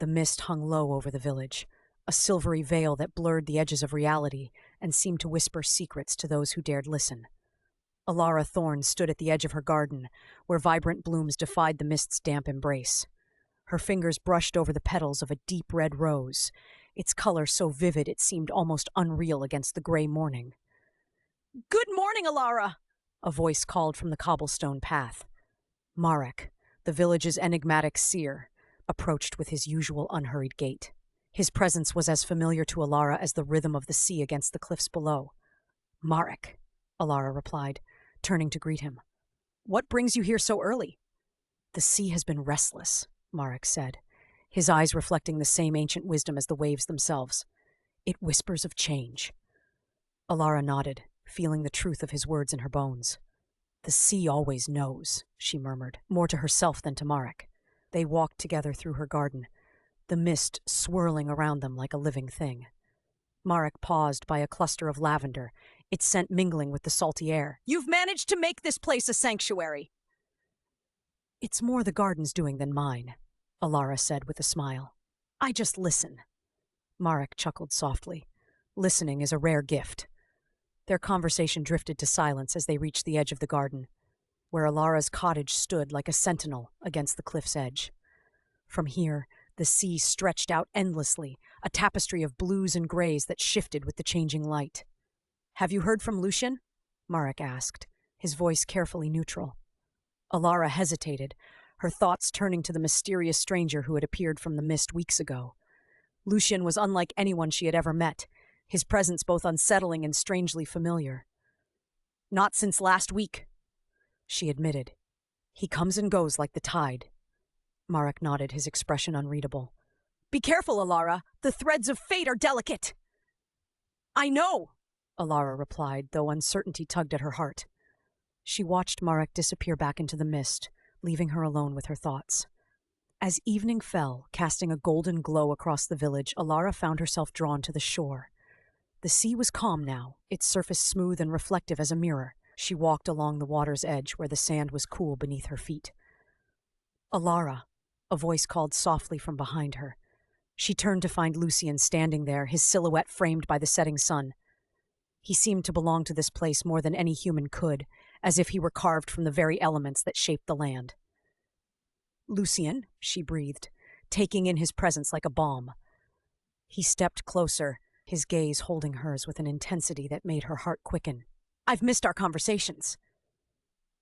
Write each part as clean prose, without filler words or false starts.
The mist hung low over the village, a silvery veil that blurred the edges of reality and seemed to whisper secrets to those who dared listen. Alara Thorne stood at the edge of her garden, where vibrant blooms defied the mist's damp embrace. Her fingers brushed over the petals of a deep red rose, its color so vivid it seemed almost unreal against the gray morning. "Good morning, Alara!" a voice called from the cobblestone path. Marek, the village's enigmatic seer, approached with his usual unhurried gait. His presence was as familiar to Alara as the rhythm of the sea against the cliffs below. "Marek," Alara replied, turning to greet him. "What brings you here so early?" "The sea has been restless," Marek said, his eyes reflecting the same ancient wisdom as the waves themselves. "It whispers of change." Alara nodded, feeling the truth of his words in her bones. "The sea always knows," she murmured, more to herself than to Marek. They walked together through her garden, the mist swirling around them like a living thing. Marek paused by a cluster of lavender, its scent mingling with the salty air. "You've managed to make this place a sanctuary!" "It's more the garden's doing than mine," Alara said with a smile. "I just listen." Marek chuckled softly. Listening is a rare gift. Their conversation drifted to silence as they reached the edge of the garden, where Alara's cottage stood like a sentinel against the cliff's edge. From here, the sea stretched out endlessly, a tapestry of blues and grays that shifted with the changing light. "Have you heard from Lucian?" Marek asked, his voice carefully neutral. Alara hesitated, her thoughts turning to the mysterious stranger who had appeared from the mist weeks ago. Lucian was unlike anyone she had ever met, his presence both unsettling and strangely familiar. "Not since last week," she admitted. "He comes and goes like the tide." Marek nodded, his expression unreadable. "Be careful, Alara. The threads of fate are delicate." "I know," Alara replied, though uncertainty tugged at her heart. She watched Marek disappear back into the mist, leaving her alone with her thoughts. As evening fell, casting a golden glow across the village, Alara found herself drawn to the shore. The sea was calm now, its surface smooth and reflective as a mirror. She walked along the water's edge where the sand was cool beneath her feet. "Alara," a voice called softly from behind her. She turned to find Lucian standing there, his silhouette framed by the setting sun. He seemed to belong to this place more than any human could, as if he were carved from the very elements that shaped the land. "Lucian," she breathed, taking in his presence like a balm. He stepped closer, his gaze holding hers with an intensity that made her heart quicken. "I've missed our conversations."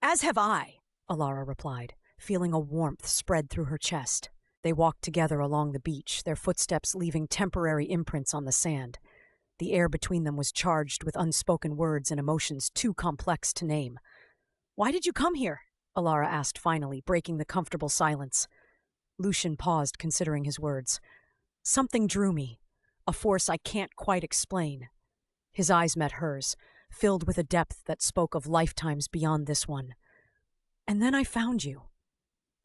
"As have I," Alara replied, feeling a warmth spread through her chest. They walked together along the beach, their footsteps leaving temporary imprints on the sand. The air between them was charged with unspoken words and emotions too complex to name. "Why did you come here?" Alara asked finally, breaking the comfortable silence. Lucian paused, considering his words. "Something drew me, a force I can't quite explain." His eyes met hers, filled with a depth that spoke of lifetimes beyond this one. "And then I found you."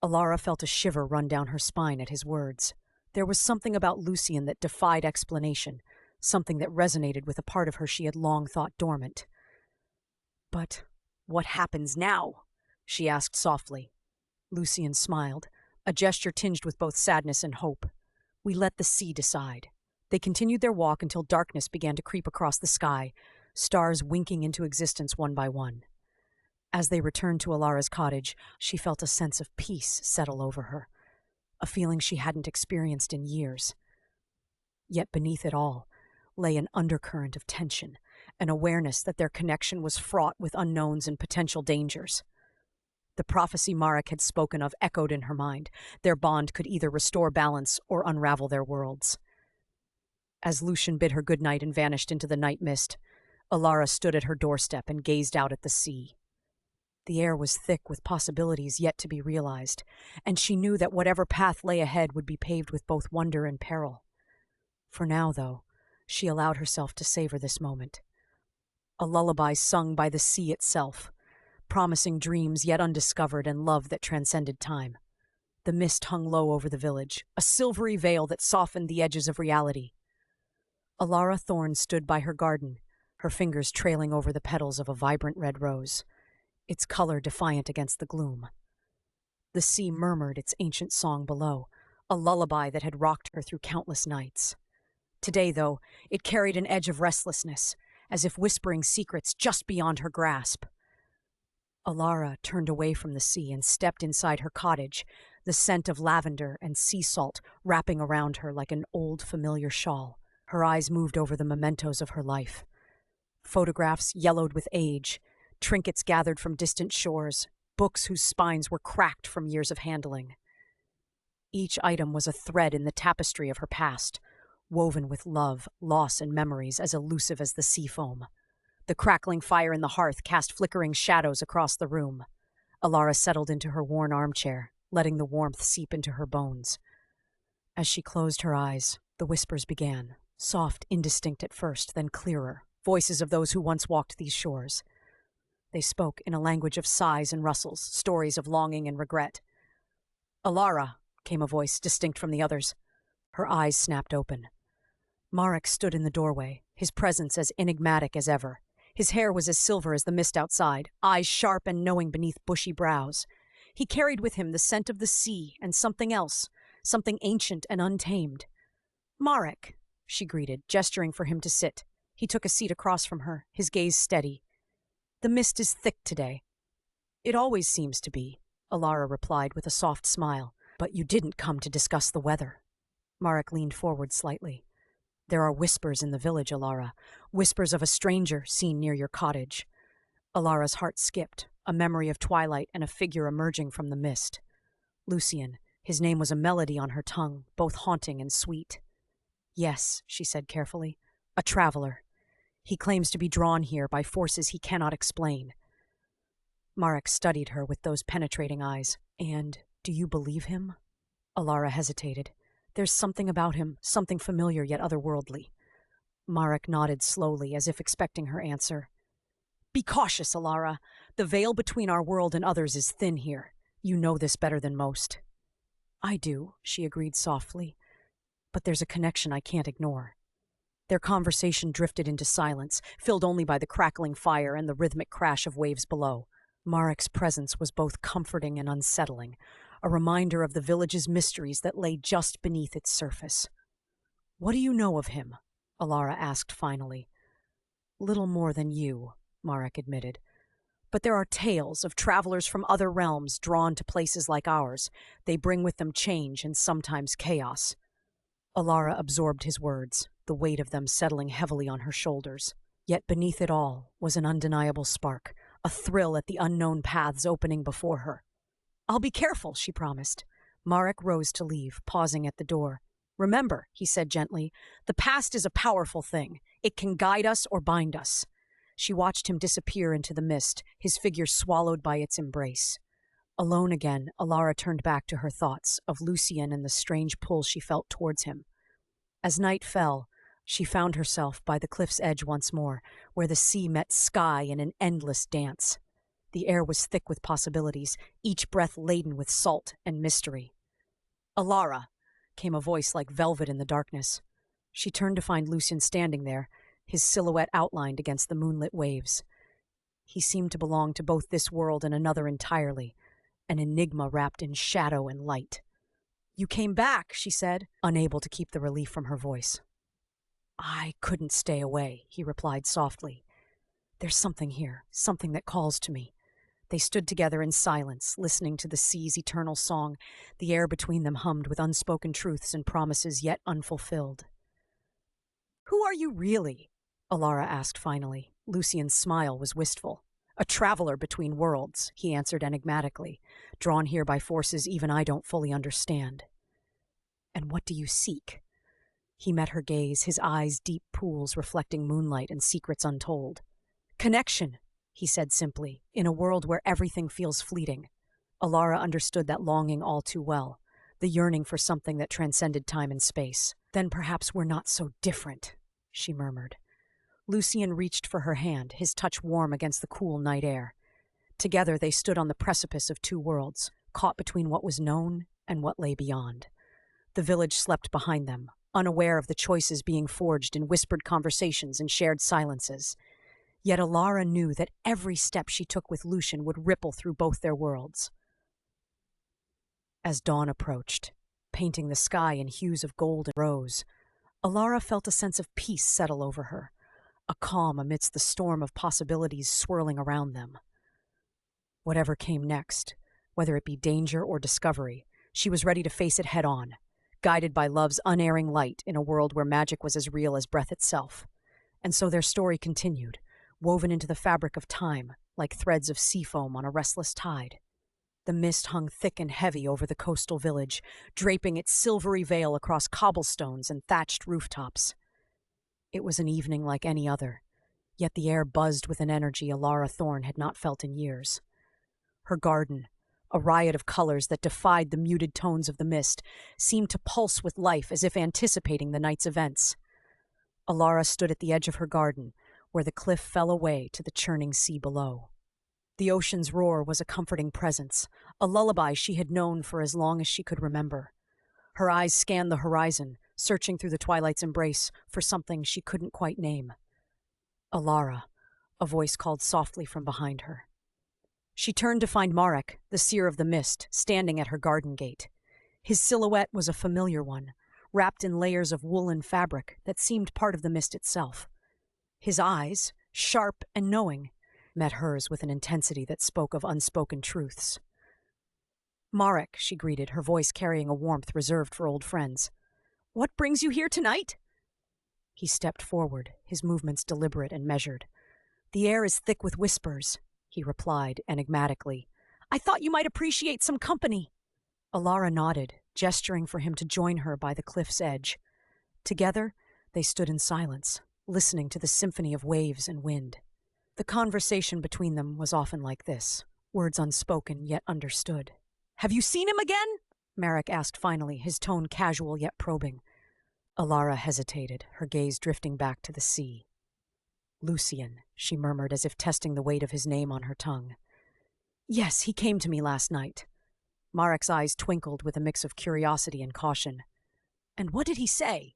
Alara felt a shiver run down her spine at his words. There was something about Lucian that defied explanation, something that resonated with a part of her she had long thought dormant. "But what happens now?" she asked softly. Lucian smiled, a gesture tinged with both sadness and hope. "We let the sea decide." They continued their walk until darkness began to creep across the sky, stars winking into existence one by one. As they returned to Alara's cottage, she felt a sense of peace settle over her, a feeling she hadn't experienced in years. Yet beneath it all lay an undercurrent of tension, an awareness that their connection was fraught with unknowns and potential dangers. The prophecy Marek had spoken of echoed in her mind. Their bond could either restore balance or unravel their worlds. As Lucian bid her goodnight and vanished into the night mist, Alara stood at her doorstep and gazed out at the sea. The air was thick with possibilities yet to be realized, and she knew that whatever path lay ahead would be paved with both wonder and peril. For now, though, she allowed herself to savor this moment. A lullaby sung by the sea itself, promising dreams yet undiscovered and love that transcended time. The mist hung low over the village, a silvery veil that softened the edges of reality. Alara Thorne stood by her garden, her fingers trailing over the petals of a vibrant red rose, its color defiant against the gloom. The sea murmured its ancient song below, a lullaby that had rocked her through countless nights. Today, though, it carried an edge of restlessness, as if whispering secrets just beyond her grasp. Alara turned away from the sea and stepped inside her cottage, the scent of lavender and sea salt wrapping around her like an old familiar shawl. Her eyes moved over the mementos of her life. Photographs yellowed with age, trinkets gathered from distant shores, books whose spines were cracked from years of handling. Each item was a thread in the tapestry of her past, woven with love, loss, and memories as elusive as the sea foam. The crackling fire in the hearth cast flickering shadows across the room. Alara settled into her worn armchair, letting the warmth seep into her bones. As she closed her eyes, the whispers began, soft, indistinct at first, then clearer, voices of those who once walked these shores. They spoke in a language of sighs and rustles, stories of longing and regret. "Alara," came a voice distinct from the others. Her eyes snapped open. Márquez stood in the doorway, his presence as enigmatic as ever. His hair was as silver as the mist outside, eyes sharp and knowing beneath bushy brows. He carried with him the scent of the sea and something else, something ancient and untamed. "Márquez," she greeted, gesturing for him to sit. He took a seat across from her, his gaze steady. "The mist is thick today." "It always seems to be," Alara replied with a soft smile. "But you didn't come to discuss the weather." Márquez leaned forward slightly. "There are whispers in the village, Alara, whispers of a stranger seen near your cottage." Alara's heart skipped, a memory of twilight and a figure emerging from the mist. Lucien, his name was a melody on her tongue, both haunting and sweet. "Yes," she said carefully, "a traveler. He claims to be drawn here by forces he cannot explain." Márquez studied her with those penetrating eyes. "And do you believe him?" Alara hesitated. "There's something about him, something familiar yet otherworldly." Márquez nodded slowly, as if expecting her answer. "Be cautious, Alara. The veil between our world and others is thin here. You know this better than most." "I do," she agreed softly. "But there's a connection I can't ignore." Their conversation drifted into silence, filled only by the crackling fire and the rhythmic crash of waves below. Márquez's presence was both comforting and unsettling, a reminder of the village's mysteries that lay just beneath its surface. "What do you know of him?" Alara asked finally. "Little more than you," Márquez admitted. "But there are tales of travelers from other realms drawn to places like ours. They bring with them change and sometimes chaos." Alara absorbed his words, the weight of them settling heavily on her shoulders. Yet beneath it all was an undeniable spark, a thrill at the unknown paths opening before her. "I'll be careful," she promised. Márquez rose to leave, pausing at the door. "Remember," he said gently, "the past is a powerful thing. It can guide us or bind us." She watched him disappear into the mist, his figure swallowed by its embrace. Alone again, Alara turned back to her thoughts of Lucien and the strange pull she felt towards him. As night fell, she found herself by the cliff's edge once more, where the sea met sky in an endless dance. The air was thick with possibilities, each breath laden with salt and mystery. "Alara," came a voice like velvet in the darkness. She turned to find Lucien standing there, his silhouette outlined against the moonlit waves. He seemed to belong to both this world and another entirely, an enigma wrapped in shadow and light. "You came back," she said, unable to keep the relief from her voice. "I couldn't stay away," he replied softly. "There's something here, something that calls to me." They stood together in silence, listening to the sea's eternal song. The air between them hummed with unspoken truths and promises yet unfulfilled. "Who are you really?" Alara asked finally. Lucien's smile was wistful. "A traveler between worlds," he answered enigmatically, "drawn here by forces even I don't fully understand." "And what do you seek?" He met her gaze, his eyes deep pools reflecting moonlight and secrets untold. "Connection," he said simply, "in a world where everything feels fleeting." Alara understood that longing all too well, the yearning for something that transcended time and space. "Then perhaps we're not so different," she murmured. Lucien reached for her hand, his touch warm against the cool night air. Together they stood on the precipice of two worlds, caught between what was known and what lay beyond. The village slept behind them, unaware of the choices being forged in whispered conversations and shared silences. Yet Alara knew that every step she took with Lucien would ripple through both their worlds. As dawn approached, painting the sky in hues of gold and rose. Alara felt a sense of peace settle over her, a calm amidst the storm of possibilities swirling around them. Whatever came next, whether it be danger or discovery, she was ready to face it head-on, guided by love's unerring light in a world where magic was as real as breath itself. And so their story continued, woven into the fabric of time, like threads of sea foam on a restless tide. The mist hung thick and heavy over the coastal village, draping its silvery veil across cobblestones and thatched rooftops. It was an evening like any other, yet the air buzzed with an energy Alara Thorne had not felt in years. Her garden, a riot of colors that defied the muted tones of the mist, seemed to pulse with life as if anticipating the night's events. Alara stood at the edge of her garden, where the cliff fell away to the churning sea below. The ocean's roar was a comforting presence, a lullaby she had known for as long as she could remember. Her eyes scanned the horizon, searching through the twilight's embrace for something she couldn't quite name. Alara, a voice called softly from behind her. She turned to find Marek, the seer of the mist, standing at her garden gate. His silhouette was a familiar one, wrapped in layers of woolen fabric that seemed part of the mist itself. His eyes, sharp and knowing, met hers with an intensity that spoke of unspoken truths. "Marek," she greeted, her voice carrying a warmth reserved for old friends. "What brings you here tonight?" He stepped forward, his movements deliberate and measured. "The air is thick with whispers," he replied enigmatically. "I thought you might appreciate some company." Alara nodded, gesturing for him to join her by the cliff's edge. Together, they stood in silence, listening to the symphony of waves and wind. The conversation between them was often like this, words unspoken yet understood. "Have you seen him again?" Marek asked finally, his tone casual yet probing. Alara hesitated, her gaze drifting back to the sea. "Lucien," she murmured as if testing the weight of his name on her tongue. "Yes, he came to me last night." Marek's eyes twinkled with a mix of curiosity and caution. "And what did he say?"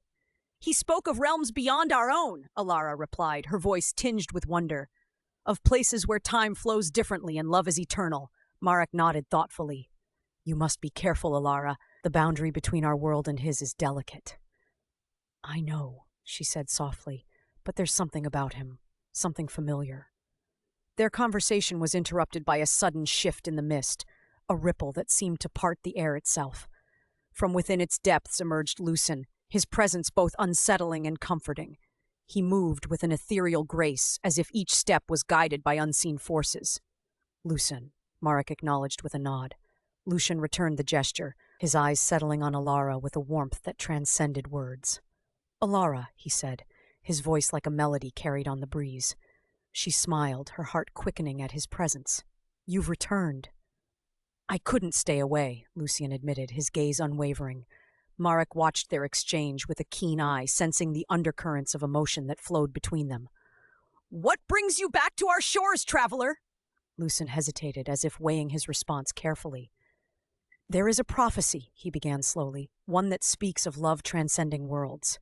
"He spoke of realms beyond our own," Alara replied, her voice tinged with wonder. "Of places where time flows differently and love is eternal," Marek nodded thoughtfully. "You must be careful, Alara. The boundary between our world and his is delicate." "I know," she said softly, "but there's something about him, something familiar." Their conversation was interrupted by a sudden shift in the mist, a ripple that seemed to part the air itself. From within its depths emerged Lucien, his presence both unsettling and comforting. He moved with an ethereal grace, as if each step was guided by unseen forces. "Lucien," Marek acknowledged with a nod. Lucien returned the gesture, his eyes settling on Alara with a warmth that transcended words. "Alara," he said, his voice like a melody carried on the breeze. She smiled, her heart quickening at his presence. "You've returned." "I couldn't stay away," Lucien admitted, his gaze unwavering. Marek watched their exchange with a keen eye, sensing the undercurrents of emotion that flowed between them. "What brings you back to our shores, traveler?" Lucien hesitated, as if weighing his response carefully. "There is a prophecy," he began slowly, "one that speaks of love transcending worlds."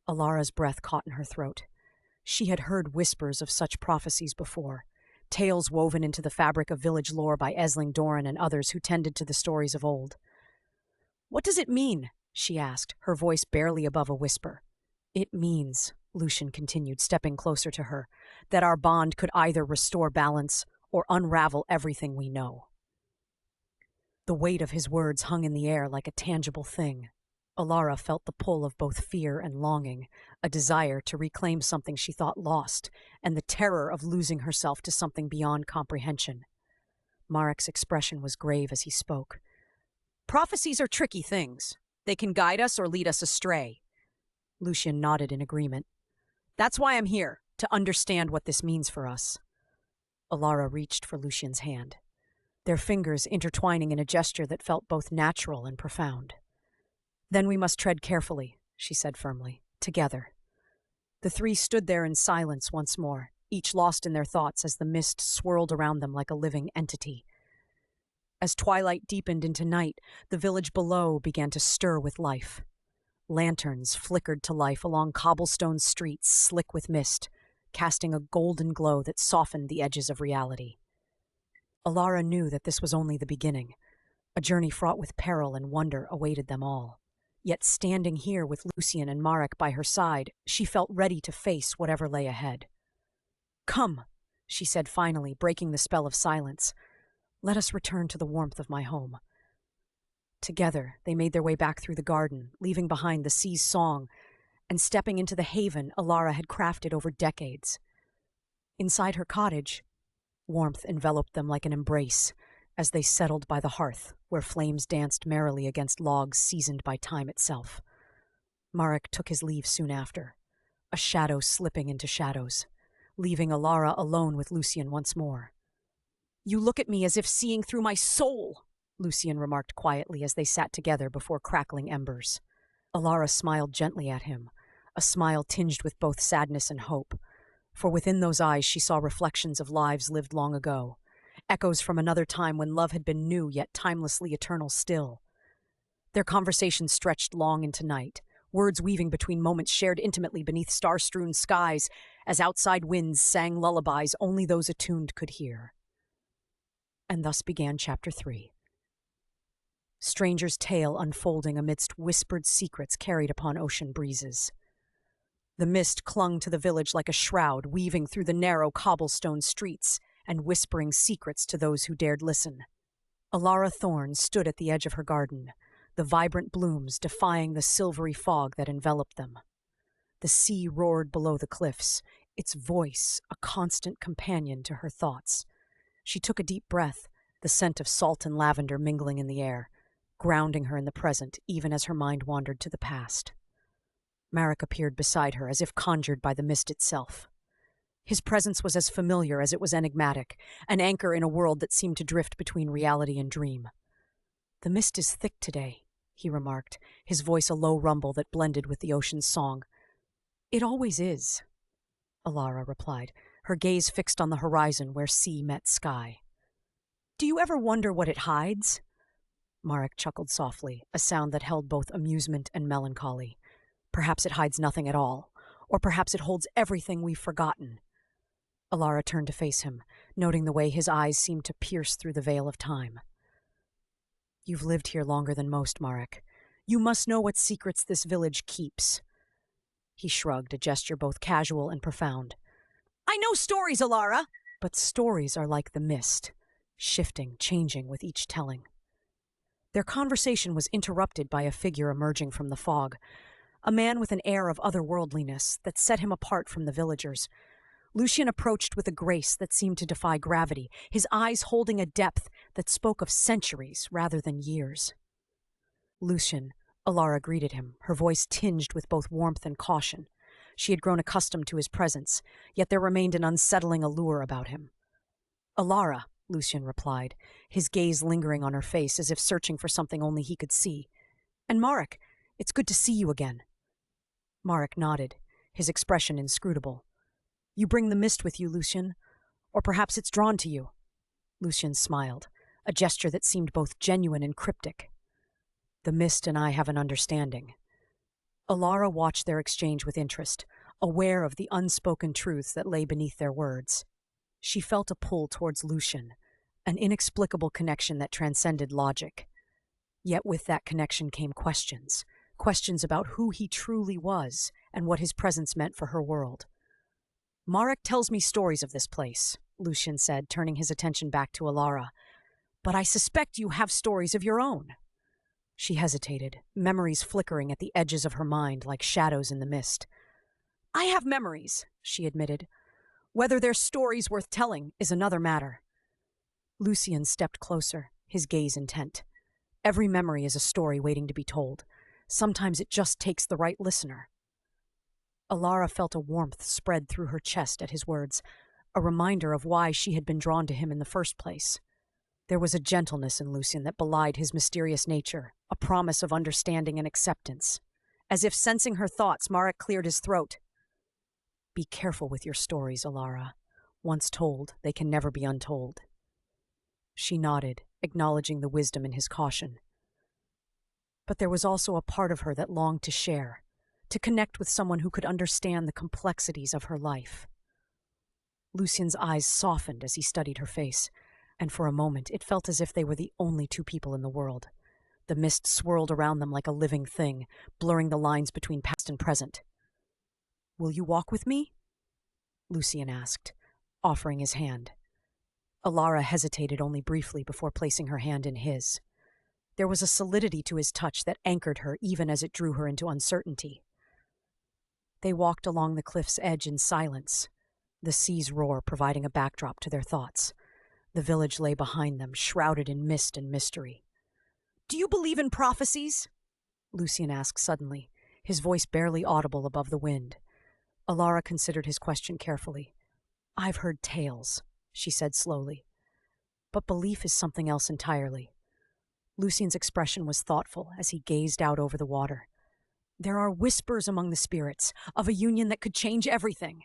Alara's breath caught in her throat. She had heard whispers of such prophecies before, tales woven into the fabric of village lore by Esling Doran and others who tended to the stories of old. "What does it mean?" she asked, her voice barely above a whisper. "It means," Lucien continued, stepping closer to her, "that our bond could either restore balance or unravel everything we know." The weight of his words hung in the air like a tangible thing. Alara felt the pull of both fear and longing, a desire to reclaim something she thought lost, and the terror of losing herself to something beyond comprehension. Marek's expression was grave as he spoke. "Prophecies are tricky things. They can guide us or lead us astray." Lucien nodded in agreement. "That's why I'm here, to understand what this means for us." Alara reached for Lucien's hand, their fingers intertwining in a gesture that felt both natural and profound. "Then we must tread carefully," she said firmly, "together." The three stood there in silence once more, each lost in their thoughts as the mist swirled around them like a living entity. As twilight deepened into night, the village below began to stir with life. Lanterns flickered to life along cobblestone streets slick with mist, casting a golden glow that softened the edges of reality. Alara knew that this was only the beginning. A journey fraught with peril and wonder awaited them all. Yet standing here with Lucien and Marek by her side, she felt ready to face whatever lay ahead. "Come," she said finally, breaking the spell of silence. "Let us return to the warmth of my home." Together, they made their way back through the garden, leaving behind the sea's song and stepping into the haven Alara had crafted over decades. Inside her cottage, warmth enveloped them like an embrace as they settled by the hearth, where flames danced merrily against logs seasoned by time itself. Marek took his leave soon after, a shadow slipping into shadows, leaving Alara alone with Lucien once more. "You look at me as if seeing through my soul," Lucien remarked quietly as they sat together before crackling embers. Alara smiled gently at him, a smile tinged with both sadness and hope, for within those eyes she saw reflections of lives lived long ago, echoes from another time when love had been new yet timelessly eternal still. Their conversation stretched long into night, words weaving between moments shared intimately beneath star-strewn skies as outside winds sang lullabies only those attuned could hear. And thus began Chapter 3. Stranger's tale unfolding amidst whispered secrets carried upon ocean breezes. The mist clung to the village like a shroud, weaving through the narrow cobblestone streets and whispering secrets to those who dared listen. Alara Thorne stood at the edge of her garden, the vibrant blooms defying the silvery fog that enveloped them. The sea roared below the cliffs, its voice a constant companion to her thoughts. She took a deep breath, the scent of salt and lavender mingling in the air, grounding her in the present even as her mind wandered to the past. Marek appeared beside her as if conjured by the mist itself. His presence was as familiar as it was enigmatic, an anchor in a world that seemed to drift between reality and dream. "The mist is thick today," he remarked, his voice a low rumble that blended with the ocean's song. "It always is," Alara replied, her gaze fixed on the horizon where sea met sky. "Do you ever wonder what it hides?" Marek chuckled softly, a sound that held both amusement and melancholy. "Perhaps it hides nothing at all, or perhaps it holds everything we've forgotten." Alara turned to face him, noting the way his eyes seemed to pierce through the veil of time. "You've lived here longer than most, Marek. You must know what secrets this village keeps." He shrugged, a gesture both casual and profound. "I know stories, Alara!" "But stories are like the mist, shifting, changing with each telling." Their conversation was interrupted by a figure emerging from the fog, a man with an air of otherworldliness that set him apart from the villagers. Lucien approached with a grace that seemed to defy gravity, his eyes holding a depth that spoke of centuries rather than years. "Lucien," Alara greeted him, her voice tinged with both warmth and caution. She had grown accustomed to his presence, yet there remained an unsettling allure about him. "Alara," Lucien replied, his gaze lingering on her face as if searching for something only he could see. "And Marek, it's good to see you again." Marek nodded, his expression inscrutable. "You bring the mist with you, Lucien, or perhaps it's drawn to you." Lucien smiled, a gesture that seemed both genuine and cryptic. "The mist and I have an understanding." Alara watched their exchange with interest, aware of the unspoken truths that lay beneath their words. She felt a pull towards Lucien, an inexplicable connection that transcended logic. Yet with that connection came questions about who he truly was and what his presence meant for her world. "Marek tells me stories of this place," Lucien said, turning his attention back to Alara. "But I suspect you have stories of your own." She hesitated, memories flickering at the edges of her mind like shadows in the mist. "I have memories," she admitted. "Whether they're stories worth telling is another matter." Lucien stepped closer, his gaze intent. Every memory is a story waiting to be told. Sometimes it just takes the right listener. Alara felt a warmth spread through her chest at his words, a reminder of why she had been drawn to him in the first place. There was a gentleness in Lucien that belied his mysterious nature, a promise of understanding and acceptance. As if sensing her thoughts, Marek cleared his throat. "Be careful with your stories, Alara. Once told, they can never be untold." She nodded, acknowledging the wisdom in his caution. But there was also a part of her that longed to share, to connect with someone who could understand the complexities of her life. Lucien's eyes softened as he studied her face, and for a moment it felt as if they were the only two people in the world. The mist swirled around them like a living thing, blurring the lines between past and present. "Will you walk with me?" Lucian asked, offering his hand. Alara hesitated only briefly before placing her hand in his. There was a solidity to his touch that anchored her even as it drew her into uncertainty. They walked along the cliff's edge in silence, the sea's roar providing a backdrop to their thoughts. The village lay behind them, shrouded in mist and mystery. "Do you believe in prophecies?" Lucian asked suddenly, his voice barely audible above the wind. Alara considered his question carefully. "I've heard tales," she said slowly. "But belief is something else entirely." Lucian's expression was thoughtful as he gazed out over the water. "There are whispers among the spirits of a union that could change everything."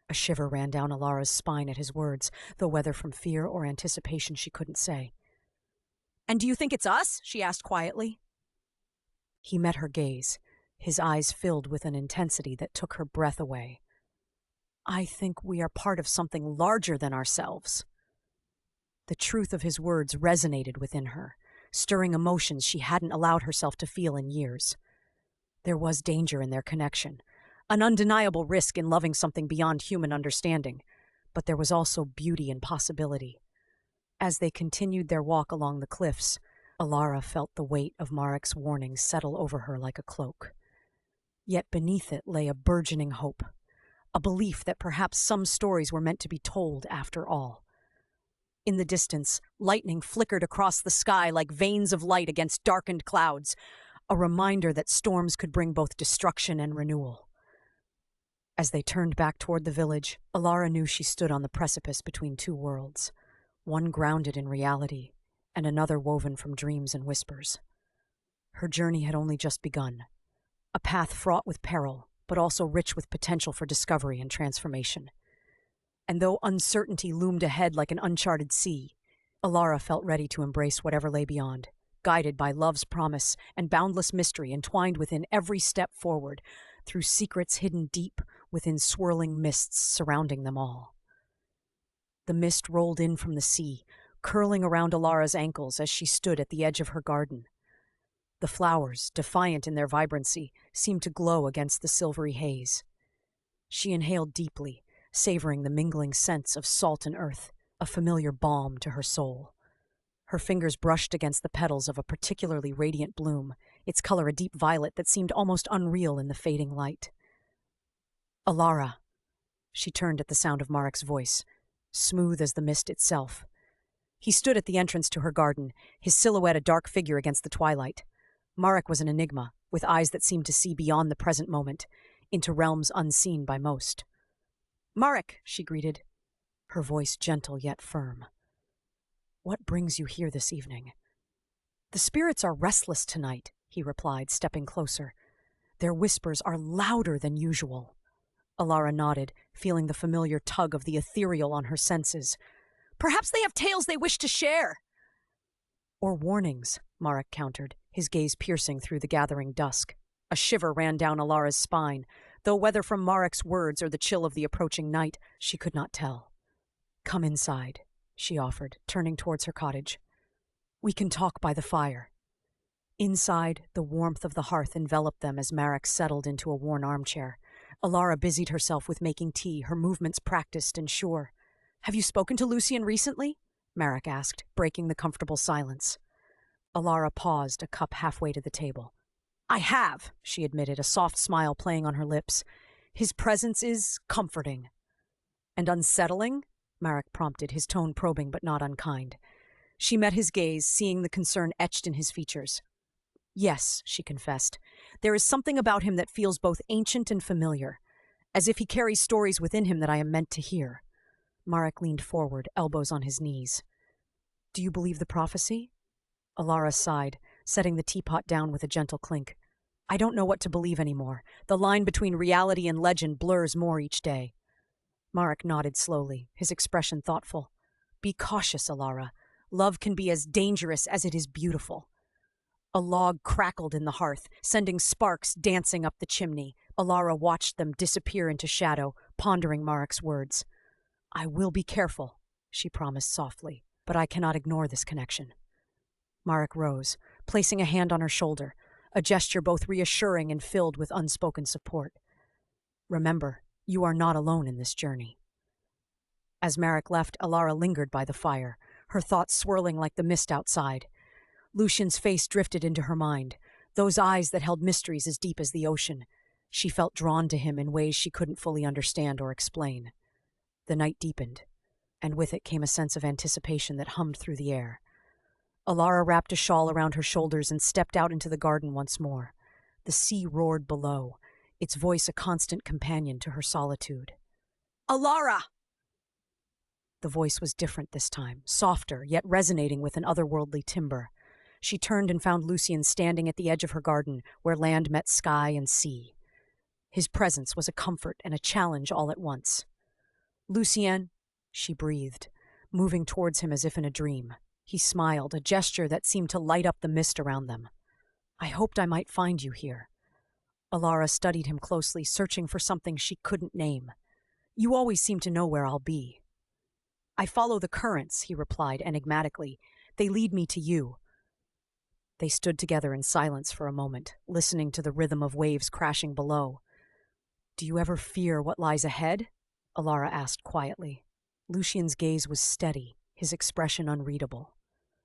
A shiver ran down Alara's spine at his words, though whether from fear or anticipation she couldn't say. "And do you think it's us?" she asked quietly. He met her gaze, his eyes filled with an intensity that took her breath away. "I think we are part of something larger than ourselves." The truth of his words resonated within her, stirring emotions she hadn't allowed herself to feel in years. There was danger in their connection, an undeniable risk in loving something beyond human understanding, but there was also beauty and possibility. As they continued their walk along the cliffs, Alara felt the weight of Márquez's warnings settle over her like a cloak. Yet beneath it lay a burgeoning hope, a belief that perhaps some stories were meant to be told after all. In the distance, lightning flickered across the sky like veins of light against darkened clouds, a reminder that storms could bring both destruction and renewal. As they turned back toward the village, Alara knew she stood on the precipice between two worlds, one grounded in reality and another woven from dreams and whispers. Her journey had only just begun, a path fraught with peril, but also rich with potential for discovery and transformation. And though uncertainty loomed ahead like an uncharted sea, Alara felt ready to embrace whatever lay beyond, guided by love's promise and boundless mystery entwined within every step forward, through secrets hidden deep within swirling mists surrounding them all. The mist rolled in from the sea, curling around Alara's ankles as she stood at the edge of her garden. The flowers, defiant in their vibrancy, seemed to glow against the silvery haze. She inhaled deeply, savoring the mingling scents of salt and earth, a familiar balm to her soul. Her fingers brushed against the petals of a particularly radiant bloom, its color a deep violet that seemed almost unreal in the fading light. "Alara." She turned at the sound of Márquez's voice, smooth as the mist itself. He stood at the entrance to her garden, his silhouette a dark figure against the twilight. Márquez was an enigma, with eyes that seemed to see beyond the present moment, into realms unseen by most. "Márquez," she greeted, her voice gentle yet firm. "What brings you here this evening?" "The spirits are restless tonight," he replied, stepping closer. "Their whispers are louder than usual." Alara nodded, feeling the familiar tug of the ethereal on her senses. "Perhaps they have tales they wish to share." "Or warnings," Márquez countered, his gaze piercing through the gathering dusk. A shiver ran down Alara's spine, though whether from Márquez's words or the chill of the approaching night, she could not tell. "Come inside," she offered, turning towards her cottage. "We can talk by the fire." Inside, the warmth of the hearth enveloped them as Márquez settled into a worn armchair. Alara busied herself with making tea, her movements practiced and sure. "Have you spoken to Lucian recently?" Márquez asked, breaking the comfortable silence. Alara paused, a cup halfway to the table. "I have," she admitted, a soft smile playing on her lips. "His presence is comforting." "And unsettling?" Márquez prompted, his tone probing but not unkind. She met his gaze, seeing the concern etched in his features. "Yes," she confessed. "There is something about him that feels both ancient and familiar, as if he carries stories within him that I am meant to hear." Márquez leaned forward, elbows on his knees. "Do you believe the prophecy?" Alara sighed, setting the teapot down with a gentle clink. "I don't know what to believe anymore. The line between reality and legend blurs more each day." Márquez nodded slowly, his expression thoughtful. "Be cautious, Alara. Love can be as dangerous as it is beautiful." A log crackled in the hearth, sending sparks dancing up the chimney. Alara watched them disappear into shadow, pondering Márquez's words. "I will be careful," she promised softly. but I cannot ignore this connection. Marek rose, placing a hand on her shoulder, a gesture both reassuring and filled with unspoken support. Remember, you are not alone in this journey. As Marek left, Alara lingered by the fire, her thoughts swirling like the mist outside. Lucian's face drifted into her mind, those eyes that held mysteries as deep as the ocean. She felt drawn to him in ways she couldn't fully understand or explain. The night deepened, and with it came a sense of anticipation that hummed through the air. Alara wrapped a shawl around her shoulders and stepped out into the garden once more. The sea roared below, its voice a constant companion to her solitude. "Alara!" The voice was different this time, softer, yet resonating with an otherworldly timbre. She turned and found Lucian standing at the edge of her garden, where land met sky and sea. His presence was a comfort and a challenge all at once. "Lucien," she breathed, moving towards him as if in a dream. He smiled, a gesture that seemed to light up the mist around them. "I hoped I might find you here." Alara studied him closely, searching for something she couldn't name. "You always seem to know where I'll be." "I follow the currents," he replied enigmatically. "They lead me to you." They stood together in silence for a moment, listening to the rhythm of waves crashing below. "Do you ever fear what lies ahead?" Alara asked quietly. Lucian's gaze was steady, his expression unreadable.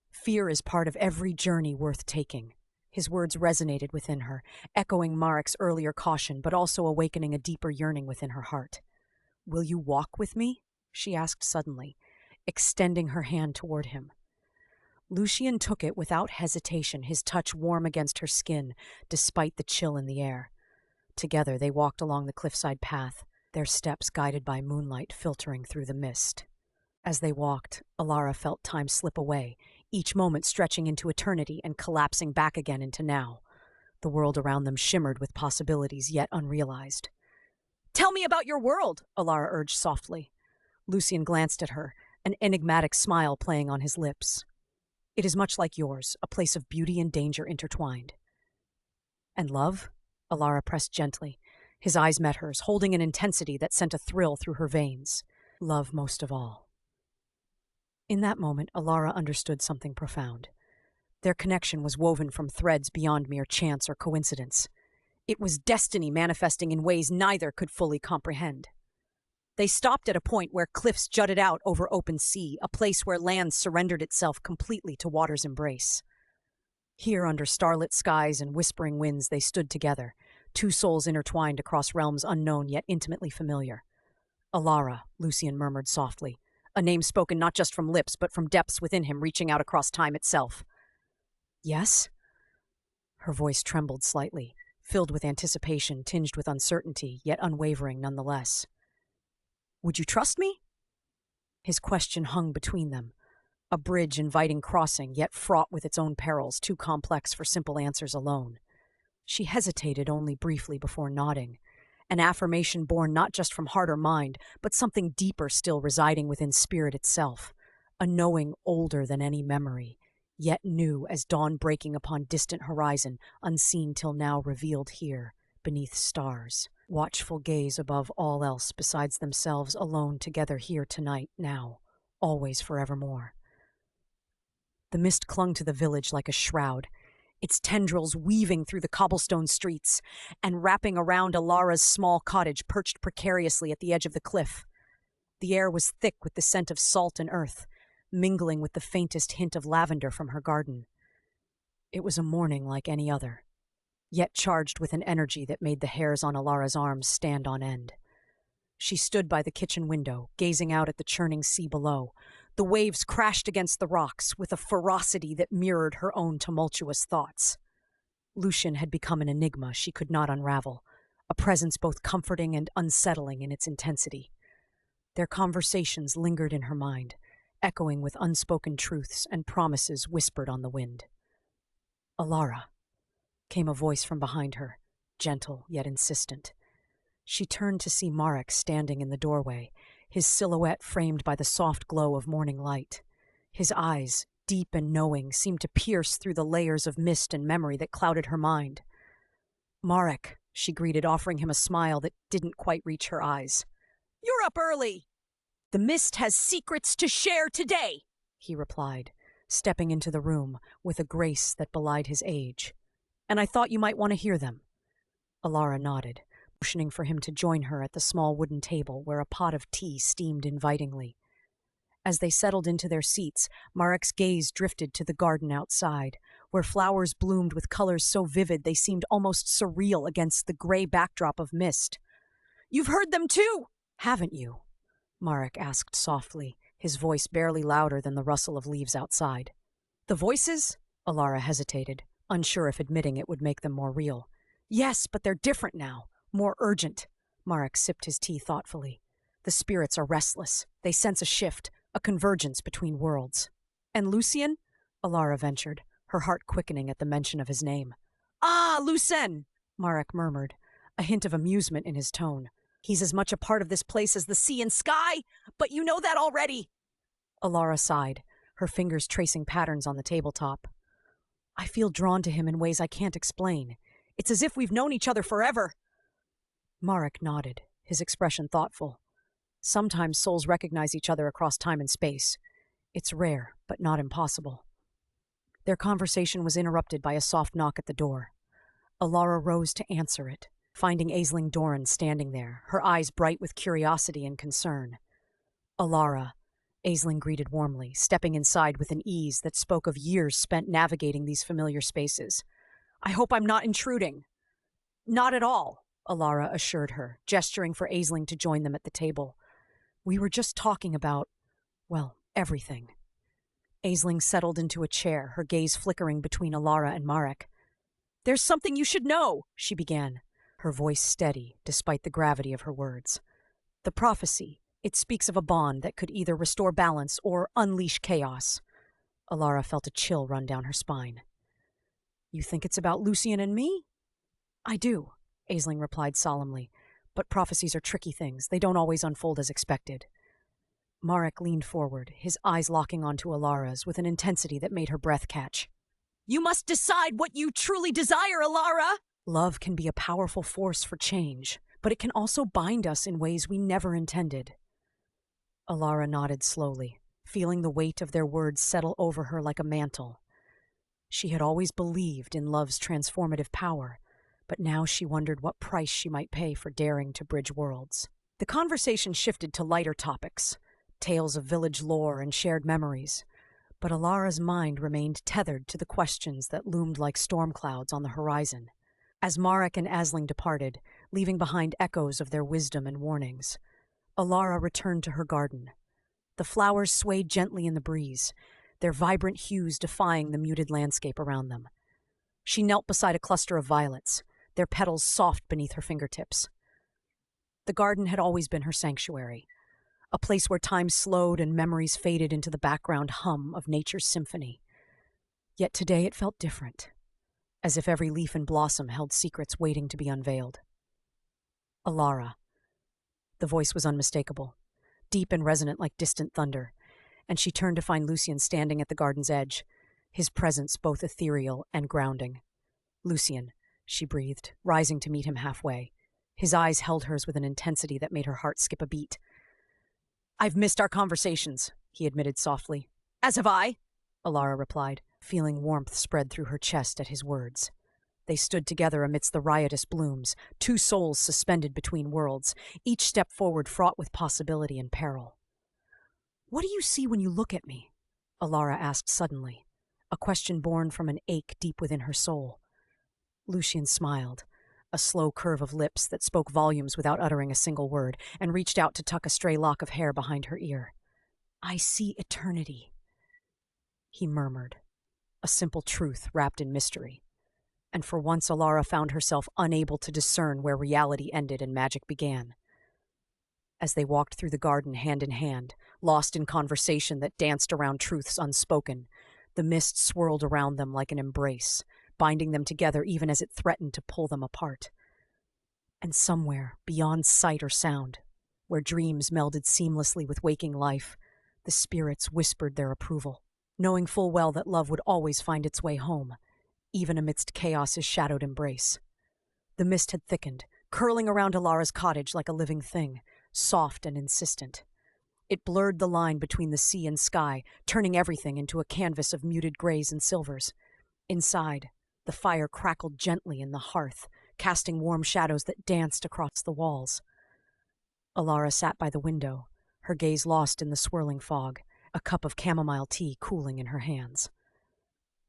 "Fear is part of every journey worth taking." His words resonated within her, echoing Marek's earlier caution, but also awakening a deeper yearning within her heart. "Will you walk with me?" she asked suddenly, extending her hand toward him. Lucian took it without hesitation, his touch warm against her skin, despite the chill in the air. Together they walked along the cliffside path, their steps guided by moonlight filtering through the mist. As they walked, Alara felt time slip away, each moment stretching into eternity and collapsing back again into now. The world around them shimmered with possibilities yet unrealized. "Tell me about your world," Alara urged softly. Lucian glanced at her, an enigmatic smile playing on his lips. "It is much like yours, a place of beauty and danger intertwined." "And love?" Alara pressed gently. His eyes met hers, holding an intensity that sent a thrill through her veins. "Love most of all." In that moment, Alara understood something profound. Their connection was woven from threads beyond mere chance or coincidence. It was destiny manifesting in ways neither could fully comprehend. They stopped at a point where cliffs jutted out over open sea, a place where land surrendered itself completely to water's embrace. Here, under starlit skies and whispering winds, they stood together, two souls intertwined across realms unknown yet intimately familiar. "Alara," Lucian murmured softly, a name spoken not just from lips but from depths within him, reaching out across time itself. "Yes?" Her voice trembled slightly, filled with anticipation, tinged with uncertainty, yet unwavering nonetheless. "Would you trust me?" His question hung between them, a bridge inviting crossing, yet fraught with its own perils, too complex for simple answers alone. She hesitated only briefly before nodding, an affirmation born not just from heart or mind, but something deeper still residing within spirit itself, a knowing older than any memory, yet new as dawn breaking upon distant horizon, unseen till now revealed here, beneath stars. Watchful gaze above all else besides themselves, alone together here tonight, now, always forevermore. The mist clung to the village like a shroud, its tendrils weaving through the cobblestone streets and wrapping around Alara's small cottage perched precariously at the edge of the cliff. The air was thick with the scent of salt and earth, mingling with the faintest hint of lavender from her garden. It was a morning like any other, yet charged with an energy that made the hairs on Alara's arms stand on end. She stood by the kitchen window, gazing out at the churning sea below. The waves crashed against the rocks with a ferocity that mirrored her own tumultuous thoughts. Lucian had become an enigma she could not unravel, a presence both comforting and unsettling in its intensity. Their conversations lingered in her mind, echoing with unspoken truths and promises whispered on the wind. "Alara," came a voice from behind her, gentle yet insistent. She turned to see Marek standing in the doorway, his silhouette framed by the soft glow of morning light. His eyes, deep and knowing, seemed to pierce through the layers of mist and memory that clouded her mind. "Marek," she greeted, offering him a smile that didn't quite reach her eyes. "You're up early!" "The mist has secrets to share today," he replied, stepping into the room with a grace that belied his age. "And I thought you might want to hear them." Alara nodded, motioning for him to join her at the small wooden table where a pot of tea steamed invitingly. As they settled into their seats, Marek's gaze drifted to the garden outside, where flowers bloomed with colors so vivid they seemed almost surreal against the gray backdrop of mist. "You've heard them too, haven't you?" Marek asked softly, his voice barely louder than the rustle of leaves outside. "The voices?" Alara hesitated, unsure if admitting it would make them more real. "Yes, but they're different now, more urgent." Marek sipped his tea thoughtfully. "The spirits are restless. They sense a shift, a convergence between worlds." "And Lucien?" Alara ventured, her heart quickening at the mention of his name. "Ah, Lucien!" Marek murmured, a hint of amusement in his tone. "He's as much a part of this place as the sea and sky, but you know that already." Alara sighed, her fingers tracing patterns on the tabletop. "I feel drawn to him in ways I can't explain. It's as if we've known each other forever." Marek nodded, his expression thoughtful. Sometimes souls recognize each other across time and space. It's rare, but not impossible. Their conversation was interrupted by a soft knock at the door. Alara rose to answer it, finding Aisling Doran standing there, her eyes bright with curiosity and concern. "Alara," Aisling greeted warmly, stepping inside with an ease that spoke of years spent navigating these familiar spaces. "I hope I'm not intruding." "Not at all," Alara assured her, gesturing for Aisling to join them at the table. "We were just talking about, well, everything." Aisling settled into a chair, her gaze flickering between Alara and Marek. "There's something you should know," she began, her voice steady despite the gravity of her words. "The prophecy, it speaks of a bond that could either restore balance or unleash chaos." Alara felt a chill run down her spine. "You think it's about Lucien and me?" "I do," Aisling replied solemnly. "But prophecies are tricky things. They don't always unfold as expected." Marek leaned forward, his eyes locking onto Alara's with an intensity that made her breath catch. "You must decide what you truly desire, Alara!" "Love can be a powerful force for change, but it can also bind us in ways we never intended." Alara nodded slowly, feeling the weight of their words settle over her like a mantle. She had always believed in love's transformative power, but now she wondered what price she might pay for daring to bridge worlds. The conversation shifted to lighter topics, tales of village lore and shared memories, but Alara's mind remained tethered to the questions that loomed like storm clouds on the horizon. As Marek and Aisling departed, leaving behind echoes of their wisdom and warnings, Alara returned to her garden. The flowers swayed gently in the breeze, their vibrant hues defying the muted landscape around them. She knelt beside a cluster of violets, their petals soft beneath her fingertips. The garden had always been her sanctuary, a place where time slowed and memories faded into the background hum of nature's symphony. Yet today it felt different, as if every leaf and blossom held secrets waiting to be unveiled. "Alara." The voice was unmistakable, deep and resonant like distant thunder, and she turned to find Lucien standing at the garden's edge, his presence both ethereal and grounding. "Lucien," she breathed, rising to meet him halfway. His eyes held hers with an intensity that made her heart skip a beat. "I've missed our conversations," he admitted softly. "As have I," Alara replied, feeling warmth spread through her chest at his words. They stood together amidst the riotous blooms, two souls suspended between worlds, each step forward fraught with possibility and peril. "What do you see when you look at me?" Alara asked suddenly, a question born from an ache deep within her soul. Lucien smiled, a slow curve of lips that spoke volumes without uttering a single word, and reached out to tuck a stray lock of hair behind her ear. "I see eternity," he murmured, a simple truth wrapped in mystery. And for once Alara found herself unable to discern where reality ended and magic began. As they walked through the garden hand in hand, lost in conversation that danced around truths unspoken, the mist swirled around them like an embrace, binding them together even as it threatened to pull them apart. And somewhere, beyond sight or sound, where dreams melded seamlessly with waking life, the spirits whispered their approval, knowing full well that love would always find its way home, even amidst chaos's shadowed embrace. The mist had thickened, curling around Alara's cottage like a living thing, soft and insistent. It blurred the line between the sea and sky, turning everything into a canvas of muted grays and silvers. Inside, the fire crackled gently in the hearth, casting warm shadows that danced across the walls. Alara sat by the window, her gaze lost in the swirling fog, a cup of chamomile tea cooling in her hands.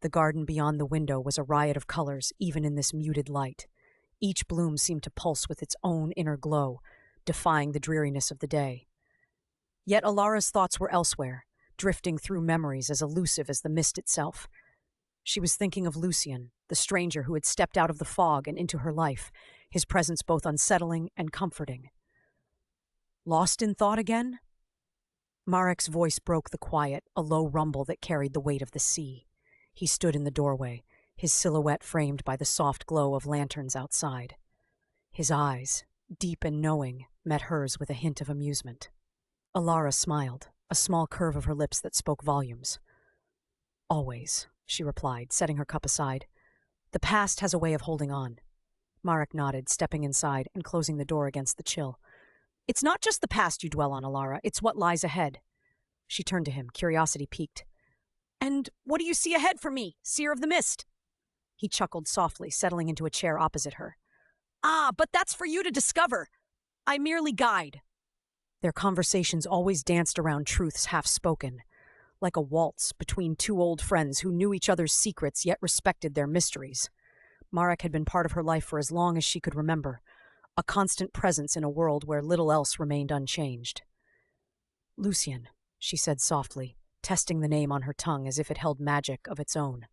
The garden beyond the window was a riot of colors, even in this muted light. Each bloom seemed to pulse with its own inner glow, defying the dreariness of the day. Yet Alara's thoughts were elsewhere, drifting through memories as elusive as the mist itself. She was thinking of Lucien, the stranger who had stepped out of the fog and into her life, his presence both unsettling and comforting. Lost in thought again? Marek's voice broke the quiet, a low rumble that carried the weight of the sea. He stood in the doorway, his silhouette framed by the soft glow of lanterns outside. His eyes, deep and knowing, met hers with a hint of amusement. Alara smiled, a small curve of her lips that spoke volumes. "Always," she replied, setting her cup aside. "The past has a way of holding on." Marek nodded, stepping inside and closing the door against the chill. "It's not just the past you dwell on, Alara. It's what lies ahead." She turned to him, curiosity piqued. "And what do you see ahead for me, seer of the mist?" He chuckled softly, settling into a chair opposite her. "Ah, but that's for you to discover. I merely guide." Their conversations always danced around truths half-spoken, like a waltz between two old friends who knew each other's secrets yet respected their mysteries. Marek had been part of her life for as long as she could remember, a constant presence in a world where little else remained unchanged. "Lucien," she said softly, testing the name on her tongue as if it held magic of its own.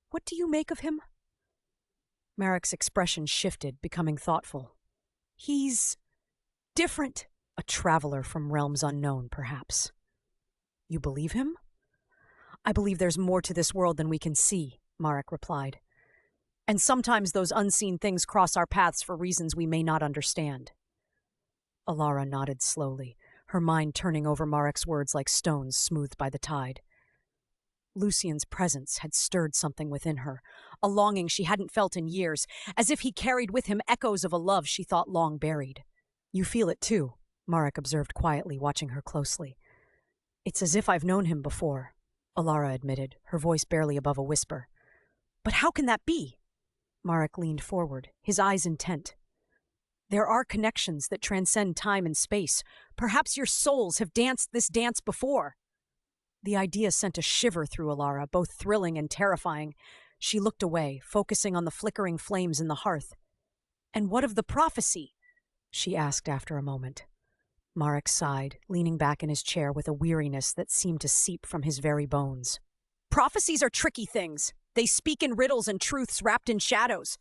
"What do you make of him?" Marek's expression shifted, becoming thoughtful. "He's different. A traveler from realms unknown, perhaps." "You believe him?" "I believe there's more to this world than we can see," Marek replied. "And sometimes those unseen things cross our paths for reasons we may not understand." Alara nodded slowly, her mind turning over Marek's words like stones smoothed by the tide. Lucien's presence had stirred something within her, a longing she hadn't felt in years, as if he carried with him echoes of a love she thought long buried. "You feel it too," Marek observed quietly, watching her closely. "It's as if I've known him before," Alara admitted, her voice barely above a whisper. "But how can that be?" Marek leaned forward, his eyes intent. "There are connections that transcend time and space. Perhaps your souls have danced this dance before." The idea sent a shiver through Alara, both thrilling and terrifying. She looked away, focusing on the flickering flames in the hearth. "And what of the prophecy?" she asked after a moment. Marek sighed, leaning back in his chair with a weariness that seemed to seep from his very bones. "Prophecies are tricky things. They speak in riddles and truths wrapped in shadows."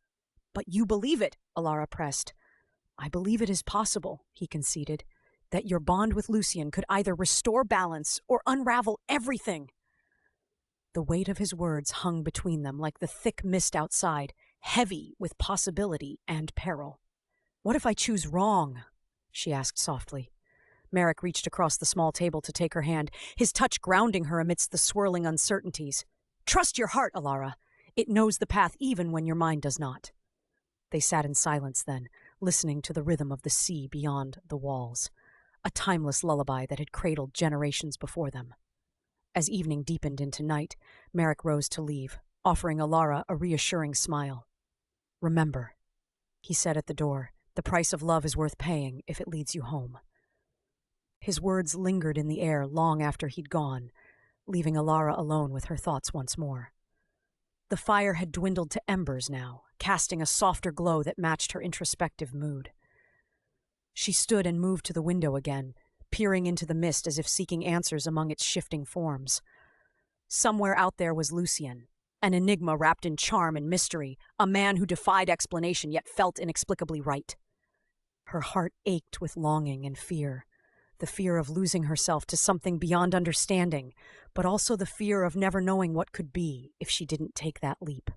"But you believe it," Alara pressed. "I believe it is possible," he conceded, "that your bond with Lucien could either restore balance or unravel everything." The weight of his words hung between them like the thick mist outside, heavy with possibility and peril. "What if I choose wrong?" she asked softly. Marek reached across the small table to take her hand, his touch grounding her amidst the swirling uncertainties. "Trust your heart, Alara. It knows the path even when your mind does not." They sat in silence then, listening to the rhythm of the sea beyond the walls, a timeless lullaby that had cradled generations before them. As evening deepened into night, Marek rose to leave, offering Alara a reassuring smile. "Remember," he said at the door, "the price of love is worth paying if it leads you home." His words lingered in the air long after he'd gone, leaving Alara alone with her thoughts once more. The fire had dwindled to embers now, casting a softer glow that matched her introspective mood. She stood and moved to the window again, peering into the mist as if seeking answers among its shifting forms. Somewhere out there was Lucien, an enigma wrapped in charm and mystery, a man who defied explanation yet felt inexplicably right. Her heart ached with longing and fear, the fear of losing herself to something beyond understanding, but also the fear of never knowing what could be if she didn't take that leap.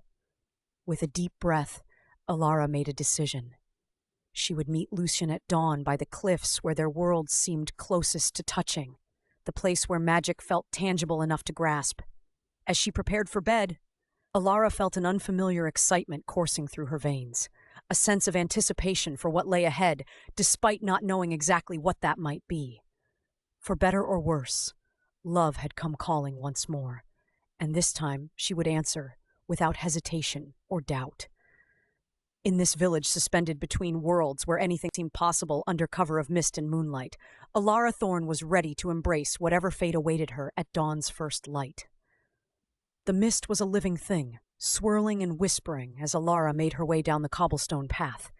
With a deep breath, Alara made a decision. She would meet Lucien at dawn by the cliffs where their worlds seemed closest to touching, the place where magic felt tangible enough to grasp. As she prepared for bed, Alara felt an unfamiliar excitement coursing through her veins, a sense of anticipation for what lay ahead, despite not knowing exactly what that might be. For better or worse, love had come calling once more, and this time she would answer without hesitation or doubt. In this village suspended between worlds where anything seemed possible under cover of mist and moonlight, Alara Thorne was ready to embrace whatever fate awaited her at dawn's first light. The mist was a living thing, swirling and whispering as Alara made her way down the cobblestone path.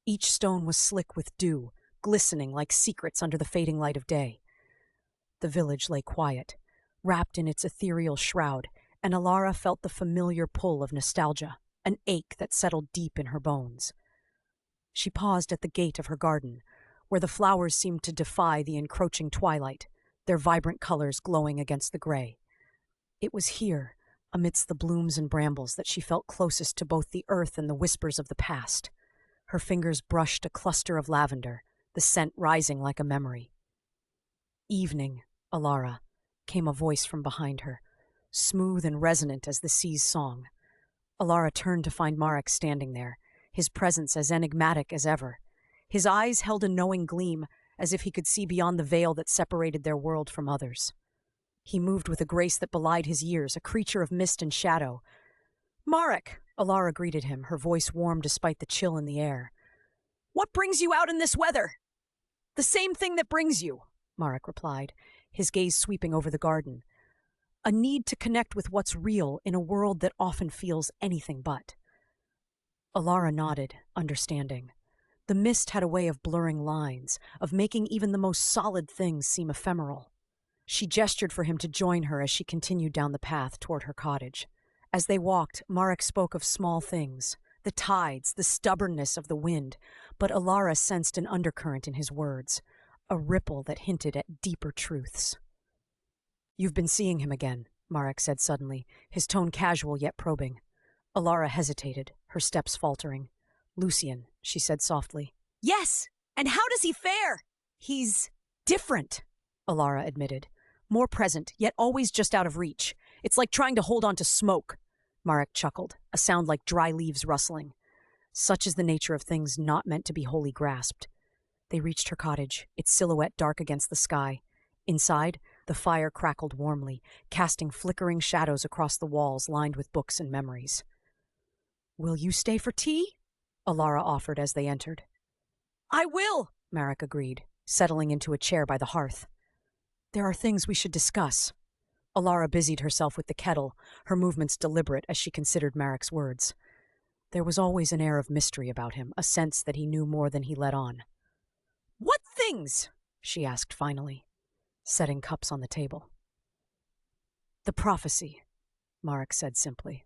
Each stone was slick with dew, glistening like secrets under the fading light of day. The village lay quiet, wrapped in its ethereal shroud, and Alara felt the familiar pull of nostalgia, an ache that settled deep in her bones. She paused at the gate of her garden, where the flowers seemed to defy the encroaching twilight, their vibrant colors glowing against the gray. It was here, amidst the blooms and brambles, that she felt closest to both the earth and the whispers of the past. Her fingers brushed a cluster of lavender, the scent rising like a memory. "Evening, Alara," came a voice from behind her, smooth and resonant as the sea's song. Alara turned to find Márquez standing there, his presence as enigmatic as ever. His eyes held a knowing gleam, as if he could see beyond the veil that separated their world from others. He moved with a grace that belied his years, a creature of mist and shadow. "Márquez," Alara greeted him, her voice warm despite the chill in the air. "What brings you out in this weather?" "The same thing that brings you," Márquez replied, his gaze sweeping over the garden. "A need to connect with what's real in a world that often feels anything but." Alara nodded, understanding. The mist had a way of blurring lines, of making even the most solid things seem ephemeral. She gestured for him to join her as she continued down the path toward her cottage. As they walked, Márquez spoke of small things, the tides, the stubbornness of the wind, but Alara sensed an undercurrent in his words, a ripple that hinted at deeper truths. "You've been seeing him again," Márquez said suddenly, his tone casual yet probing. Alara hesitated, her steps faltering. "Lucien," she said softly. "Yes! And how does he fare?" "He's different," Alara admitted. "More present, yet always just out of reach. It's like trying to hold on to smoke." Márquez chuckled, a sound like dry leaves rustling. Such is the nature of things not meant to be wholly grasped. They reached her cottage, its silhouette dark against the sky. Inside, the fire crackled warmly, casting flickering shadows across the walls lined with books and memories. "Will you stay for tea?" Alara offered as they entered. "I will," Márquez agreed, settling into a chair by the hearth. "There are things we should discuss." Alara busied herself with the kettle, her movements deliberate as she considered Márquez's words. There was always an air of mystery about him, a sense that he knew more than he let on. "What things?" she asked finally, setting cups on the table. "The prophecy," Márquez said simply.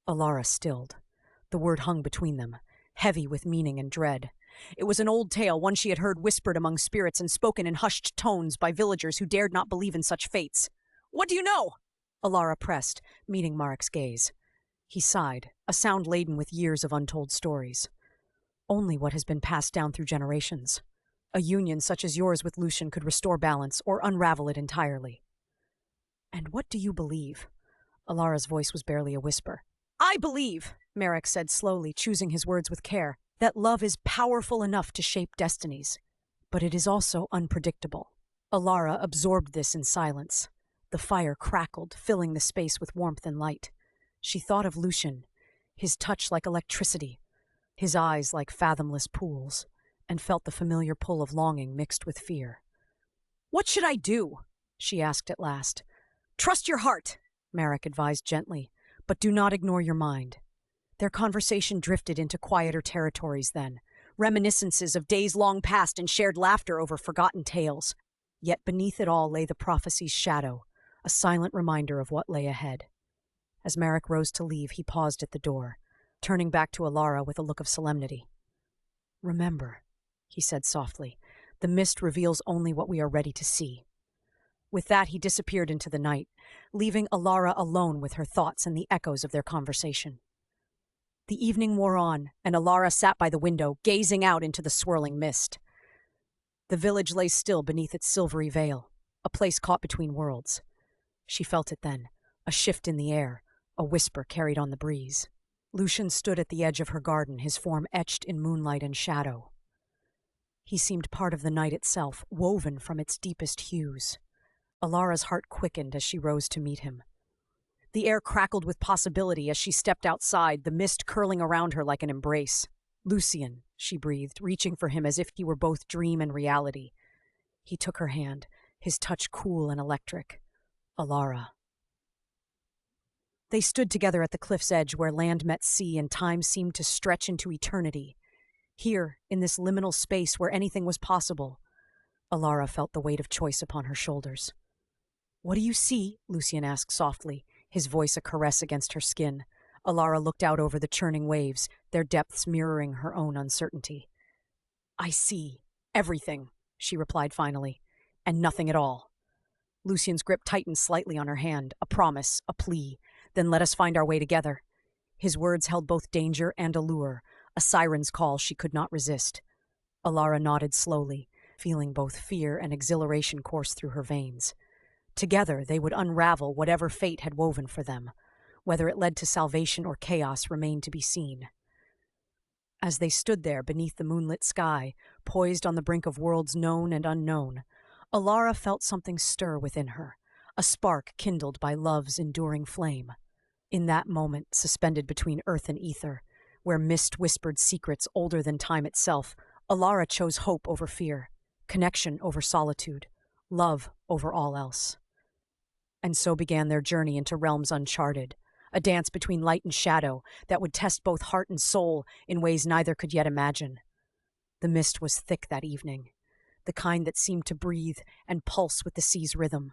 Alara stilled. The word hung between them, heavy with meaning and dread. It was an old tale, one she had heard whispered among spirits and spoken in hushed tones by villagers who dared not believe in such fates. "What do you know?" Alara pressed, meeting Márquez's gaze. He sighed, a sound laden with years of untold stories. "Only what has been passed down through generations. A union such as yours with Lucien could restore balance or unravel it entirely." "And what do you believe?" Alara's voice was barely a whisper. "I believe," Márquez said slowly, choosing his words with care, "that love is powerful enough to shape destinies. But it is also unpredictable." Alara absorbed this in silence. The fire crackled, filling the space with warmth and light. She thought of Lucien, his touch like electricity, his eyes like fathomless pools, and felt the familiar pull of longing mixed with fear. "What should I do?" she asked at last. "Trust your heart," Márquez advised gently, "but do not ignore your mind." Their conversation drifted into quieter territories then, reminiscences of days long past and shared laughter over forgotten tales. Yet beneath it all lay the prophecy's shadow, a silent reminder of what lay ahead. As Márquez rose to leave, he paused at the door, turning back to Alara with a look of solemnity. "Remember," he said softly, "the mist reveals only what we are ready to see." With that, he disappeared into the night, leaving Alara alone with her thoughts and the echoes of their conversation. The evening wore on, and Alara sat by the window, gazing out into the swirling mist. The village lay still beneath its silvery veil, a place caught between worlds. She felt it then, a shift in the air, a whisper carried on the breeze. Lucien stood at the edge of her garden, his form etched in moonlight and shadow. He seemed part of the night itself, woven from its deepest hues. Alara's heart quickened as she rose to meet him. The air crackled with possibility as she stepped outside, the mist curling around her like an embrace. "Lucien," she breathed, reaching for him as if he were both dream and reality. He took her hand, his touch cool and electric. "Alara." They stood together at the cliff's edge where land met sea and time seemed to stretch into eternity. Here, in this liminal space where anything was possible, Alara felt the weight of choice upon her shoulders. "What do you see?" Lucien asked softly, his voice a caress against her skin. Alara looked out over the churning waves, their depths mirroring her own uncertainty. "I see everything," she replied finally, "and nothing at all." Lucien's grip tightened slightly on her hand, a promise, a plea. "Then let us find our way together." His words held both danger and allure, a siren's call she could not resist. Alara nodded slowly, feeling both fear and exhilaration course through her veins. Together they would unravel whatever fate had woven for them. Whether it led to salvation or chaos remained to be seen. As they stood there beneath the moonlit sky, poised on the brink of worlds known and unknown, Alara felt something stir within her, a spark kindled by love's enduring flame. In that moment, suspended between earth and ether, where mist whispered secrets older than time itself, Alara chose hope over fear, connection over solitude, love over all else. And so began their journey into realms uncharted, a dance between light and shadow that would test both heart and soul in ways neither could yet imagine. The mist was thick that evening, the kind that seemed to breathe and pulse with the sea's rhythm.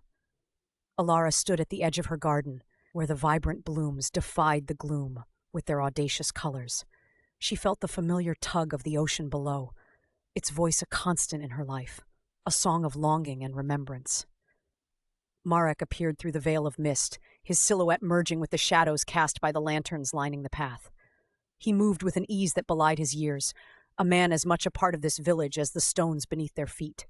Alara stood at the edge of her garden, where the vibrant blooms defied the gloom with their audacious colors. She felt the familiar tug of the ocean below, its voice a constant in her life, a song of longing and remembrance. Marek appeared through the veil of mist, his silhouette merging with the shadows cast by the lanterns lining the path. He moved with an ease that belied his years, a man as much a part of this village as the stones beneath their feet.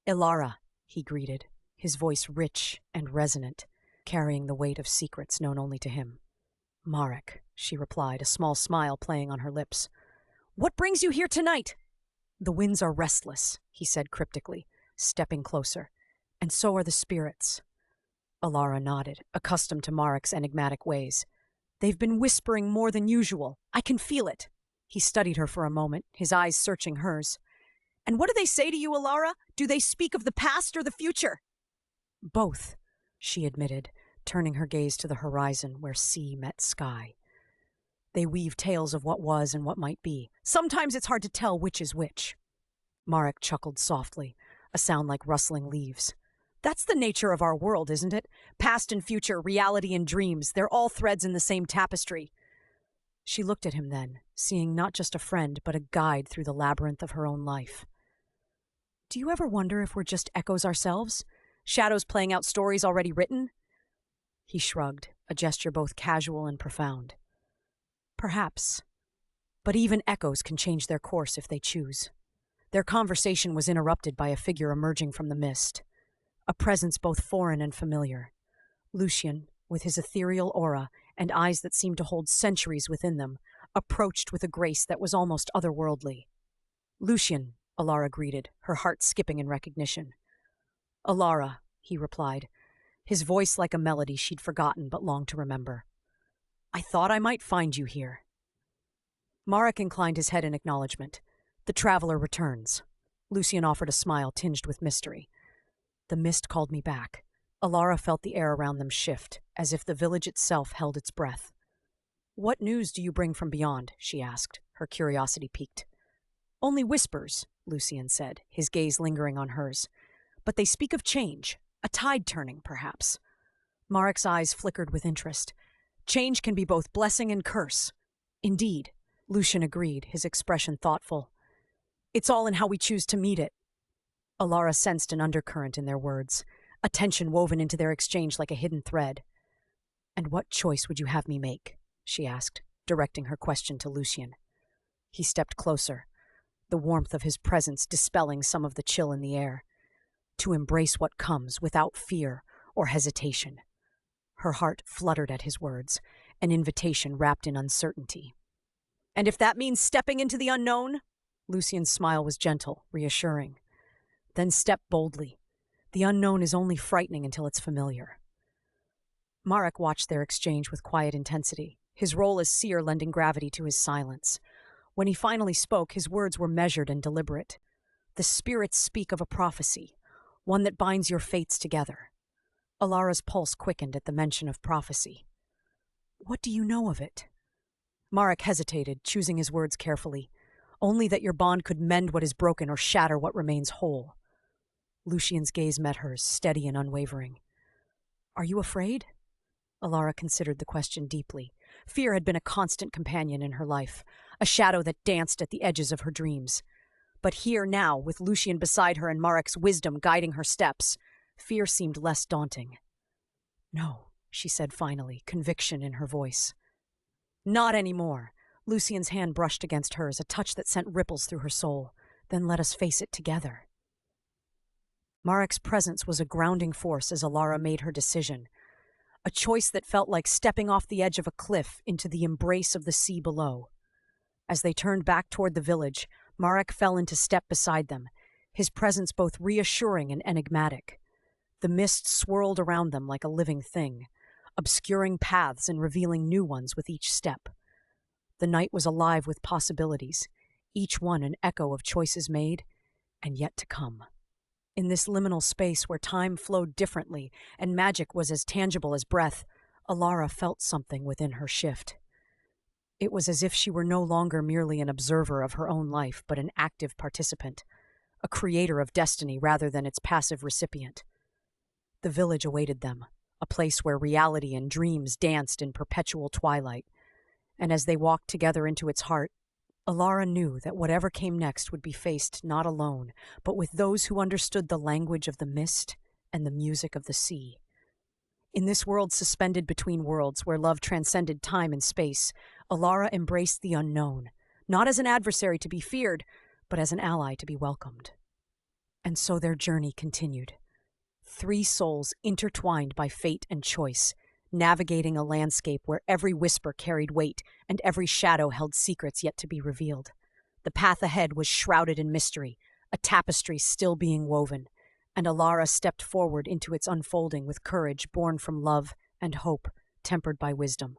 "Alara," he greeted, his voice rich and resonant, carrying the weight of secrets known only to him. "Marek," she replied, a small smile playing on her lips. "What brings you here tonight?" "The winds are restless," he said cryptically, stepping closer. "And so are the spirits." Alara nodded, accustomed to Marek's enigmatic ways. "They've been whispering more than usual. I can feel it." He studied her for a moment, his eyes searching hers. "And what do they say to you, Alara? Do they speak of the past or the future?" "Both," she admitted, turning her gaze to the horizon where sea met sky. "They weave tales of what was and what might be. Sometimes it's hard to tell which is which." Marek chuckled softly, a sound like rustling leaves. "That's the nature of our world, isn't it? Past and future, reality and dreams, they're all threads in the same tapestry." She looked at him then, seeing not just a friend, but a guide through the labyrinth of her own life. "Do you ever wonder if we're just echoes ourselves? Shadows playing out stories already written?" He shrugged, a gesture both casual and profound. "Perhaps. But even echoes can change their course if they choose." Their conversation was interrupted by a figure emerging from the mist, a presence both foreign and familiar. Lucien, with his ethereal aura and eyes that seemed to hold centuries within them, approached with a grace that was almost otherworldly. "Lucien," Alara greeted, her heart skipping in recognition. "Alara," he replied, his voice like a melody she'd forgotten but longed to remember. "I thought I might find you here." Marek inclined his head in acknowledgement. "The traveler returns." Lucien offered a smile tinged with mystery. "The mist called me back." Alara felt the air around them shift, as if the village itself held its breath. "What news do you bring from beyond?" she asked, her curiosity piqued. "Only whispers," Lucien said, his gaze lingering on hers. "But they speak of change, a tide turning, perhaps." Marek's eyes flickered with interest. "Change can be both blessing and curse." "Indeed," Lucien agreed, his expression thoughtful. "It's all in how we choose to meet it." Alara sensed an undercurrent in their words, a tension woven into their exchange like a hidden thread. "And what choice would you have me make?" she asked, directing her question to Lucien. He stepped closer, the warmth of his presence dispelling some of the chill in the air. "To embrace what comes without fear or hesitation." Her heart fluttered at his words, an invitation wrapped in uncertainty. "And if that means stepping into the unknown?" Lucian's smile was gentle, reassuring. Then step boldly. The unknown is only frightening until it's familiar. Marek watched their exchange with quiet intensity, his role as seer lending gravity to his silence. When he finally spoke, his words were measured and deliberate. The spirits speak of a prophecy, one that binds your fates together. Alara's pulse quickened at the mention of prophecy. What do you know of it? Marek hesitated, choosing his words carefully. Only that your bond could mend what is broken or shatter what remains whole. Lucian's gaze met hers, steady and unwavering. Are you afraid? Alara considered the question deeply. Fear had been a constant companion in her life, a shadow that danced at the edges of her dreams. But here now, with Lucian beside her and Marek's wisdom guiding her steps, fear seemed less daunting. No, she said finally, conviction in her voice. Not anymore. Lucian's hand brushed against hers, a touch that sent ripples through her soul. Then let us face it together. Marek's presence was a grounding force as Alara made her decision. A choice that felt like stepping off the edge of a cliff into the embrace of the sea below. As they turned back toward the village, Marek fell into step beside them, his presence both reassuring and enigmatic. The mist swirled around them like a living thing, obscuring paths and revealing new ones with each step. The night was alive with possibilities, each one an echo of choices made and yet to come. In this liminal space where time flowed differently and magic was as tangible as breath, Alara felt something within her shift. It was as if she were no longer merely an observer of her own life, but an active participant, a creator of destiny rather than its passive recipient. The village awaited them, a place where reality and dreams danced in perpetual twilight, and as they walked together into its heart, Alara knew that whatever came next would be faced not alone, but with those who understood the language of the mist and the music of the sea. In this world suspended between worlds, where love transcended time and space, Alara embraced the unknown, not as an adversary to be feared, but as an ally to be welcomed. And so their journey continued. 3 souls intertwined by fate and choice, navigating a landscape where every whisper carried weight and every shadow held secrets yet to be revealed. The path ahead was shrouded in mystery, a tapestry still being woven, and Alara stepped forward into its unfolding with courage born from love and hope, tempered by wisdom.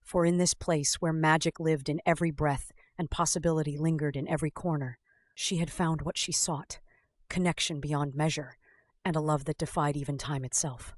For in this place where magic lived in every breath and possibility lingered in every corner, she had found what she sought, connection beyond measure, and a love that defied even time itself.